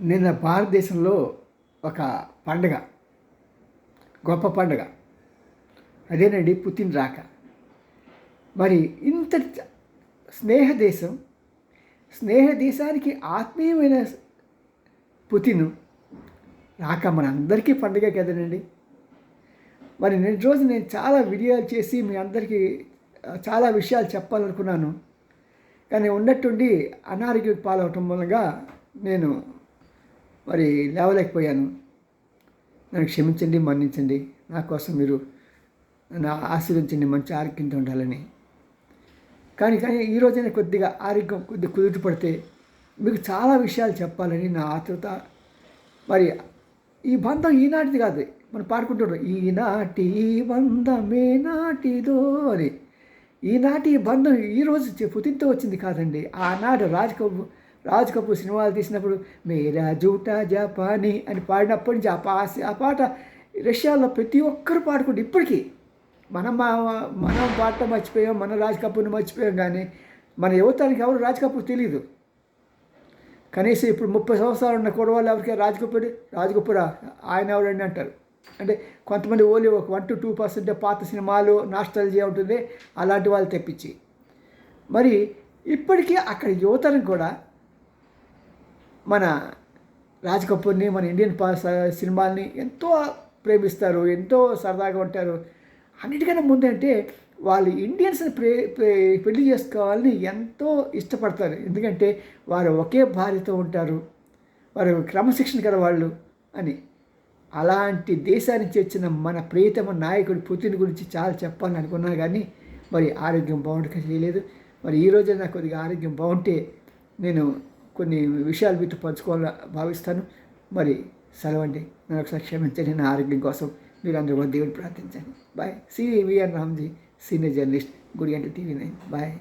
నిన్న భారతదేశంలో ఒక పండగ, గొప్ప పండగ. అదేనండి పుతిన్ రాక. మరి ఇంతటి స్నేహ దేశం, స్నేహ దేశానికి ఆత్మీయమైన పుతిన్ రాక మనందరికీ పండుగ కదనండి. మరి నిన్న రోజు నేను చాలా వీడియోలు చేసి మీ అందరికీ చాలా విషయాలు చెప్పాలనుకున్నాను. కానీ ఉన్నట్టుండి అనారోగ్యం పాలవటం మూలంగా నేను మరి లేవలేకపోయాను. నన్ను క్షమించండి, మన్నించండి. నా కోసం మీరు నన్ను ఆశీర్వదించండి, మంచి ఆరోగ్యంతో ఉండాలని. కానీ ఈరోజైనా కొద్దిగా ఆరోగ్యం కుదుట పడితే మీకు చాలా విషయాలు చెప్పాలని నా ఆతృత. మరి ఈ బంధం ఈనాటిది కాదు, మనం పాడుకుంటున్నాం, ఈనాటి బంధమే నాటిదో అని. ఈనాటి బంధం ఈరోజు పుతిన్తో వచ్చింది కాదండి. ఆనాడు రాజ్ కపూర్ సినిమాలు తీసినప్పుడు మేరా జూటా జపానీ అని పాడినప్పటి నుంచి ఆ పాట రష్యాలో ప్రతి ఒక్కరు పాడుకుంటే ఇప్పటికీ మనం పాడటం మర్చిపోయాం, మన రాజ్ కపూర్ని మర్చిపోయాం. కానీ మన యువతానికి ఎవరు రాజ్ కపూర్ తెలియదు. కనీసం ఇప్పుడు 30 సంవత్సరాలు ఉన్న కుర్రవాళ్ళు ఎవరికీ రాజ్ కపూరా ఆయన ఎవరండి అంటారు. అంటే కొంతమంది ఓన్లీ ఒక 1-2% పాత సినిమాలు నాస్టాల్జియా ఉంటుంది, అలాంటి వాళ్ళు తెప్పించి. మరి ఇప్పటికీ అక్కడ యువతరం కూడా మన రాజ్ కపూర్ని, మన ఇండియన్ సినిమాల్ని ఎంతో ప్రేమిస్తారు, ఎంతో సరదాగా ఉంటారు. అన్నిటికన్నా ముందంటే వాళ్ళు ఇండియన్స్ని పెళ్లి చేసుకోవాలని ఎంతో ఇష్టపడతారు. ఎందుకంటే వారు ఒకే భార్యతో ఉంటారు, వారు క్రమశిక్షణ గల వాళ్ళు అని. అలాంటి దేశానికి వచ్చిన మన ప్రియతమ నాయకుడు పుతిన్ గురించి చాలా చెప్పాలని అనుకున్నా, కానీ మరి ఆరోగ్యం బాగుండక చేయలేదు. మరి ఈరోజే నాకు కొద్దిగా ఆరోగ్యం బాగుంటే నేను కొన్ని విషయాలు మీతో పంచుకోవాలని భావిస్తాను. మరి సెలవండి, నన్ను ఒకసారి క్షమించండి. నా ఆరోగ్యం కోసం మీరు అందరూ కూడా దేవుని ప్రార్థించండి. Bye. CVR Ramji, senior journalist, గుడిగంట TV9. బాయ్.